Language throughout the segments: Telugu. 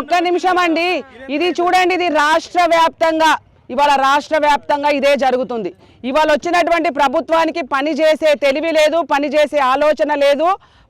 ఒక్క నిమిషం అండి, ఇది చూడండి, ఇది రాష్ట్ర వ్యాప్తంగా ఇవాళ రాష్ట్ర వ్యాప్తంగా ఇదే జరుగుతుంది. ఇవాళ వచ్చినటువంటి ప్రభుత్వానికి పని చేసే తెలివి లేదు, పని చేసే ఆలోచన లేదు,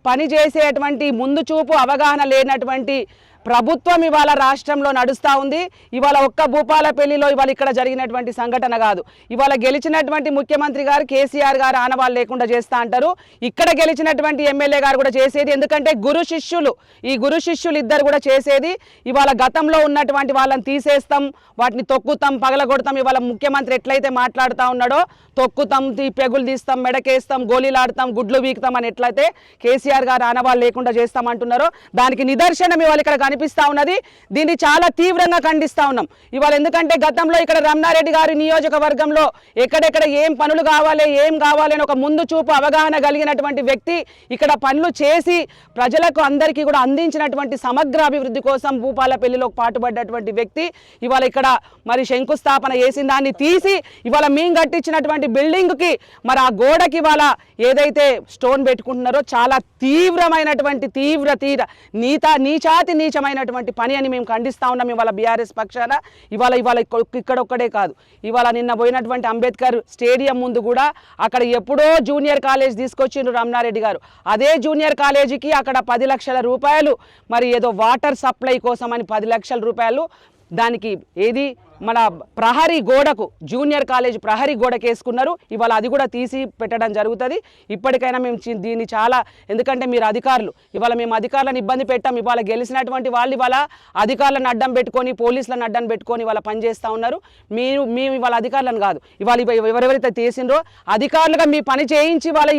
పని చేసేటువంటి ముందు చూపు అవగాహన లేనటువంటి ప్రభుత్వం ఇవాళ రాష్ట్రంలో నడుస్తూ ఉంది. ఇవాళ ఒక్క భూపాలపల్లిలో ఇవాళ ఇక్కడ జరిగినటువంటి సంఘటన కాదు, ఇవాళ గెలిచినటువంటి ముఖ్యమంత్రి గారు కేసీఆర్ గారు ఆనవాళ్ళు లేకుండా చేస్తా అంటారు, ఇక్కడ గెలిచినటువంటి ఎమ్మెల్యే గారు కూడా చేసేది. ఎందుకంటే ఈ గురు శిష్యులు ఇద్దరు కూడా చేసేది. ఇవాళ గతంలో ఉన్నటువంటి వాళ్ళని తీసేస్తాం, వాటిని తొక్కుతాం, పగలగొడతాం. ఇవాళ ముఖ్యమంత్రి ఎట్లయితే మాట్లాడుతూ ఉన్నాడో తొక్కుతాం, పెగులు తీస్తాం, మెడకేస్తాం, గోళీలాడతాం, గుడ్లు వీకుతాం అని ఎట్లయితే కేసీఆర్ గారు ఆనవాళ్ళు లేకుండా చేస్తామంటున్నారో దానికి నిదర్శనం ఇవాళ ఇక్కడ కనిపిస్తా ఉన్నది. దీన్ని చాలా తీవ్రంగా ఖండిస్తా ఉన్నాం ఇవాళ. ఎందుకంటే గతంలో ఇక్కడ రమణారెడ్డి గారి నియోజకవర్గంలో ఎక్కడెక్కడ ఏం పనులు కావాలి, ఏం కావాలి అని ఒక ముందు చూపు అవగాహన కలిగినటువంటి వ్యక్తి ఇక్కడ పనులు చేసి ప్రజలకు అందరికీ కూడా అందించినటువంటి సమగ్ర అభివృద్ధి కోసం భూపాలపల్లిలో పాటుపడ్డటువంటి వ్యక్తి ఇవాళ ఇక్కడ మరి శంకుస్థాపన చేసిన దాన్ని తీసి ఇవాళ మేము కట్టించినటువంటి బిల్డింగ్కి మరి ఆ గోడకి ఇవాళ ఏదైతే స్టోన్ పెట్టుకుంటున్నారో చాలా తీవ్రమైనటువంటి నీచమైనటువంటి పని అని మేము ఖండిస్తా ఉన్నాం ఇవాళ బీఆర్ఎస్ పక్షాన. ఇవాళ ఇక్కడ ఒక్కడే కాదు, ఇవాళ నిన్న పోయినటువంటి అంబేద్కర్ స్టేడియం ముందు కూడా అక్కడ ఎప్పుడో జూనియర్ కాలేజ్ తీసుకొచ్చిండ్రు రమణారెడ్డి గారు. అదే జూనియర్ కాలేజీకి అక్కడ 10 లక్షల రూపాయలు మరి ఏదో వాటర్ సప్లై కోసం అని 10 లక్షల రూపాయలు దానికి ఏది మన ప్రహరీ గోడకు జూనియర్ కాలేజ్ ప్రహరీ గోడకు వేసుకున్నారు. ఇవాళ అది కూడా తీసి పెట్టడం జరుగుతుంది. ఇప్పటికైనా మేము దీన్ని చాలా, ఎందుకంటే మీరు అధికారులు, ఇవాళ మేము అధికారులను ఇబ్బంది పెట్టాం. ఇవాళ గెలిచినటువంటి వాళ్ళు ఇవాళ అధికారులను అడ్డం పెట్టుకొని పోలీసులను అడ్డం పెట్టుకొని ఇవాళ పనిచేస్తూ ఉన్నారు. మేము ఇవాళ అధికారులను కాదు, ఇవాళ ఎవరెవరైతే తీసిండ్రో అధికారులుగా మీ పని చేయించి ఇవాళ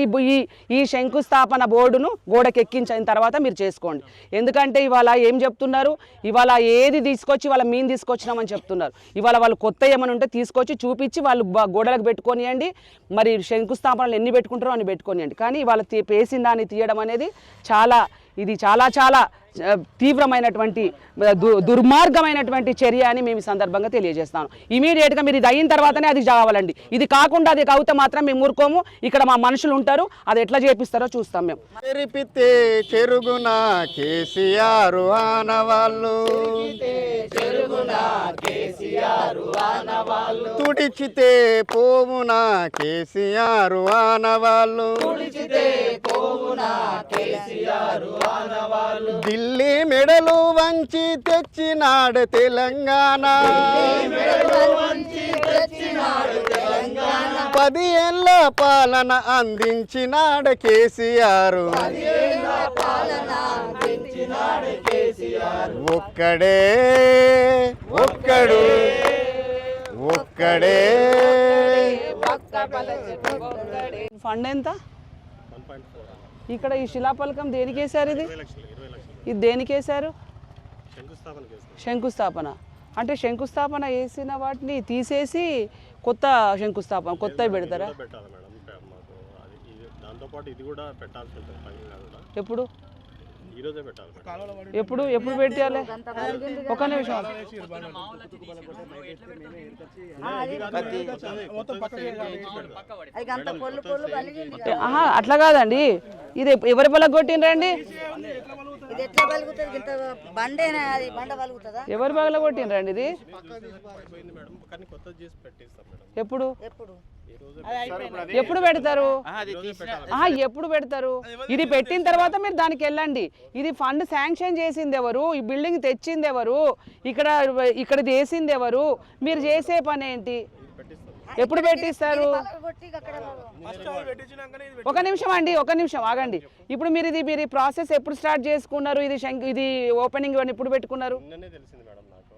ఈ శంకుస్థాపన బోర్డును గోడకు ఎక్కించిన తర్వాత మీరు చేసుకోండి. ఎందుకంటే ఇవాళ ఏం చెప్తున్నారు, ఇవాళ ఏది తీసుకొచ్చి ఇవాళ మేము తీసుకొచ్చినామని చెప్తున్నారు. ఇవాళ వాళ్ళు కొత్త ఏమైనా ఉంటే తీసుకొచ్చి చూపించి వాళ్ళు గోడలకు పెట్టుకొనియండి, మరి శంకుస్థాపనలు ఎన్ని పెట్టుకుంటారో అన్ని పెట్టుకొనియండి. కానీ ఇవాళ పేసిన దాన్ని తీయడం అనేది ఇది చాలా తీవ్రమైనటువంటి దుర్మార్గమైనటువంటి చర్య అని మేము ఈ సందర్భంగా తెలియజేస్తాను. ఇమీడియట్గా మీరు ఇది అయిన తర్వాతనే అది కావాలండి. ఇది కాకుండా అది అవుతే మాత్రం మేము ఊరుకోము. ఇక్కడ మా మనుషులు ఉంటారు, అది ఎట్లా చేపిస్తారో చూస్తాం. మేము తెరిపితే చెరుగున కేసీఆర్ ఆనవాళ్ళు, తుడిచితే పోవున కేసీఆర్ ఆనవాళ్ళు, ఢిల్లీ మెడలు వంచి తెచ్చినాడు తెలంగాణ, 10 ఏళ్ల పాలన అందించినాడు కేసీఆర్. ఒక్కడే ఫండ్ ఎంత ఇక్కడ ఈ శిలాఫలకం దేనికి వేశారు? ఇది దేనికి వేశారు? శంకుస్థాపన అంటే శంకుస్థాపన వేసిన వాటిని తీసేసి కొత్త కొత్తవి పెడతారా? ఎప్పుడు ఎప్పుడు పెట్టాలి? ఒక నిమిషం, అట్లా కాదండి, ఇది ఎవరి బల కొట్టిండ్రండి? ఎవరు బగల కొట్టిండ్రండి ఇది? ఎప్పుడు పెడతారు? ఎప్పుడు పెడతారు? ఇది పెట్టిన తర్వాత మీరు దానికి వెళ్ళండి. ఇది ఫండ్ శాంక్షన్ చేసింది ఎవరు? ఈ బిల్డింగ్ తెచ్చింది ఎవరు? ఇక్కడ వేసింది ఎవరు? మీరు చేసే పని ఏంటి? ఎప్పుడు పెట్టిస్తారు? ఒక నిమిషం అండి, ఒక నిమిషం ఆగండి. ఇప్పుడు మీరు ప్రాసెస్ ఎప్పుడు స్టార్ట్ చేసుకున్నారు? ఇది ఓపెనింగ్ ఇవన్నీ ఎప్పుడు పెట్టుకున్నారు?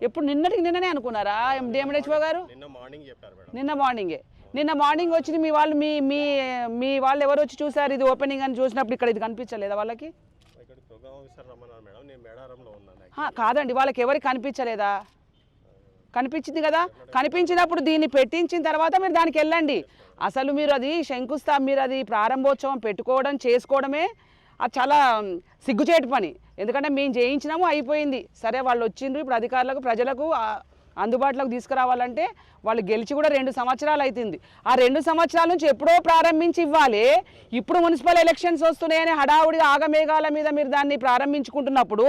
ఎప్పుడు? నిన్ననే అనుకున్నారా డిఎంహెచ్ఓ గారు? నిన్న మార్నింగ్ వచ్చి మీ వాళ్ళు ఎవరు వచ్చి చూసారు ఇది ఓపెనింగ్ అని? చూసినప్పుడు ఇక్కడ ఇది కనిపించలేదా వాళ్ళకి? కాదండి, వాళ్ళకి ఎవరికి కనిపించలేదా? కనిపించింది కదా. కనిపించినప్పుడు దీన్ని పెట్టించిన తర్వాత మీరు దానికి వెళ్ళండి. అసలు మీరు అది మీరు అది ప్రారంభోత్సవం పెట్టుకోవడం చేసుకోవడమే అది చాలా సిగ్గుచేటు పని. ఎందుకంటే మేము చేయించినాము, అయిపోయింది. సరే వాళ్ళు వచ్చిండ్రు, ఇప్పుడు అధికారులకు ప్రజలకు అందుబాటులోకి తీసుకురావాలంటే వాళ్ళు గెలిచి కూడా 2 సంవత్సరాలు అవుతుంది. ఆ 2 సంవత్సరాల నుంచి ఎప్పుడో ప్రారంభించి ఇవ్వాలి. ఇప్పుడు మున్సిపల్ ఎలక్షన్స్ వస్తున్నాయని హడావుడిగా ఆగమేఘాల మీద మీరు దాన్ని ప్రారంభించుకుంటున్నప్పుడు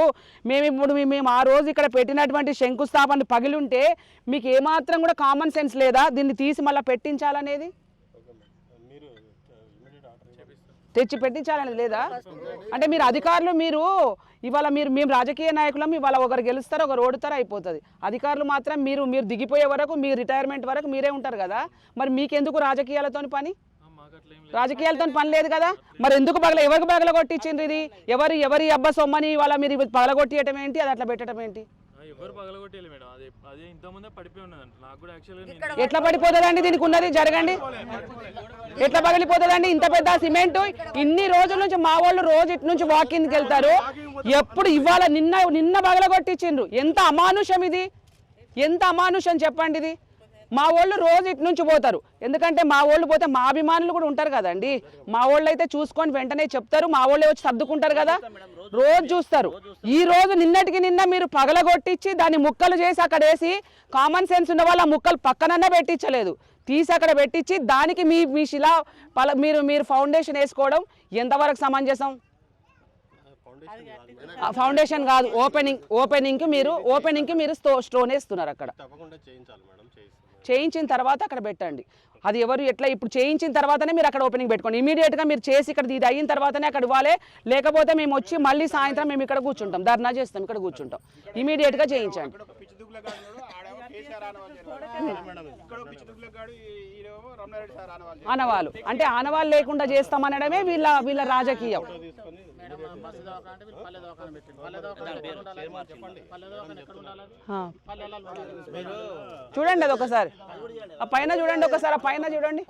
మేము ఆ రోజు ఇక్కడ పెట్టినటువంటి శంకుస్థాపన పగిలుంటే మీకు ఏమాత్రం కూడా కామన్ సెన్స్ లేదా దీన్ని తీసి మళ్ళీ పెట్టించాలనేది, తెచ్చి పెట్టించాలనేది లేదా? అంటే మీరు అధికారులు ఇవాళ మేము రాజకీయ నాయకులం, ఇవాళ ఒకరు గెలుస్తారు ఒకరు ఓడుతారు అయిపోతుంది. అధికారులు మాత్రం మీరు దిగిపోయే వరకు మీ రిటైర్మెంట్ వరకు మీరే ఉంటారు కదా. మరి మీకెందుకు రాజకీయాలతో పని? రాజకీయాలతో పని లేదు కదా. మరి ఎందుకు ఎవరికి పగలగొట్టించింది? ఇది ఎవరి అబ్బా సొమ్మని ఇవాళ మీరు పగలగొట్టియటం ఏంటి, అది అట్లా పెట్టడం ఏంటి? ఎట్లా పడిపోతుందండి? దీనికి ఉన్నది జరగండి, ఎట్లా పగిలిపోతుందండి? ఇంత పెద్ద సిమెంట్ ఇన్ని రోజుల నుంచి మా వాళ్ళు రోజు ఇటు నుంచి వాకింగ్కి వెళ్తారు. ఎప్పుడు ఇవాళ నిన్న పగలగొట్టించిండ్రు. ఎంత అమానుషం ఇది, ఎంత అమానుషం చెప్పండి ఇది. మా వాళ్ళు రోజు ఇటు నుంచి పోతారు. ఎందుకంటే మా వాళ్ళు పోతే మా అభిమానులు కూడా ఉంటారు కదండి. మా వాళ్ళు అయితే చూసుకొని వెంటనే చెప్తారు, మా వాళ్ళే వచ్చి సర్దుకుంటారు కదా, రోజు చూస్తారు. ఈ రోజు నిన్నటికి నిన్న మీరు పగలగొట్టించి దాన్ని ముక్కలు చేసి అక్కడ వేసి కామన్ సెన్స్ ఉన్న వాళ్ళ ముక్కలు పక్కనన్నా పెట్టించలేదు, తీసి అక్కడ పెట్టించి దానికి మీ శిలా మీరు ఫౌండేషన్ వేసుకోవడం ఎంతవరకు సమంజసం? ఫౌండేషన్ కాదు, ఓపెనింగ్కి మీరు స్టోన్ వేస్తున్నారు. అక్కడ చేయించిన తర్వాత అక్కడ పెట్టండి. అది ఎట్లా ఇప్పుడు చేయించిన తర్వాతనే మీరు అక్కడ ఓపెనింగ్ పెట్టుకోండి. ఇమీడియట్గా మీరు చేసి ఇక్కడ ఇది అయిన తర్వాతనే అక్కడ ఇవ్వాలి. లేకపోతే మేము వచ్చి మళ్ళీ సాయంత్రం మేము ఇక్కడ కూర్చుంటాం, ధర్నా చేస్తాం, ఇక్కడ కూర్చుంటాం. ఇమీడియట్గా చేయించండి. ఆనవాళ్ళు అంటే ఆనవాళ్ళు లేకుండా చేస్తామనడమే వీళ్ళ రాజకీయం. చూడండి అది ఒకసారి, ఆ పైన చూడండి, ఒకసారి ఆ పైన చూడండి.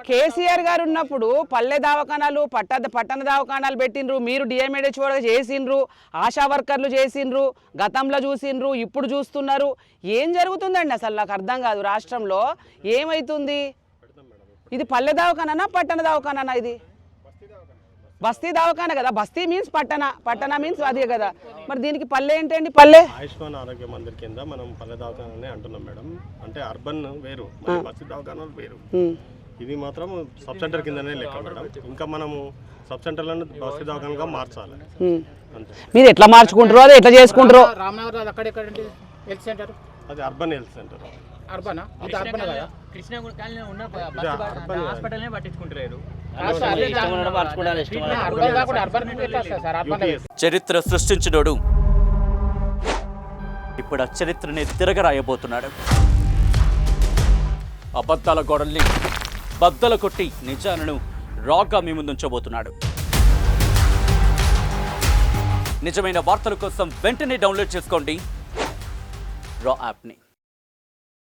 కేసీఆర్ గారు ఉన్నప్పుడు పల్లె దవాఖానాలు పట్టణ దవాఖానాలు పెట్టిండ్రు, మీరు డిఎంఏడి చేసిండ్రు, ఆశా వర్కర్లు చేసిండ్రు, గతంలో చూసిండ్రు, ఇప్పుడు చూస్తున్నారు. ఏం జరుగుతుందండి అసలు నాకు అర్థం కాదు. రాష్ట్రంలో ఏమైతుంది? ఇది పల్లె దవాఖానా పట్టణ దవాఖానా? ఇది బస్తీ దవాఖానా కదా. బస్తీ మీన్స్ పట్టణ మీన్స్ అదే కదా. మరి దీనికి పల్లె ఏంటండి? పల్లె ఆయుష్మాన్ ఆరోగ్య మందిర్ కింద మనం పల్లె దవాఖానానే అంటున్నాం మేడం. అంటే అర్బన్ వేరు, బస్తీ దవాఖానాలు వేరు. ఇది మాత్రం సబ్ సెంటర్ కిందనే లెక్క మేడం. ఇంకా మనము సబ్ సెంటర్లను బస్తీ దవాఖానగా మార్చాలి. మీరు ఎట్లా మార్చుకుంటారో అది ఎట్లా చేసుకుంటారో. అది అర్బన్ హెల్త్ సెంటర్. చరిత్ర సృష్టించినోడు ఇప్పుడు ఆ చరిత్రని తిరగరాయబోతున్నాడు. అబద్ధాల గోడల్ని బద్దలు కొట్టి నిజాలను రాగా మీ ముందుంచబోతున్నాడు. నిజమైన వార్తల కోసం వెంటనే డౌన్లోడ్ చేసుకోండి రా యాప్ని.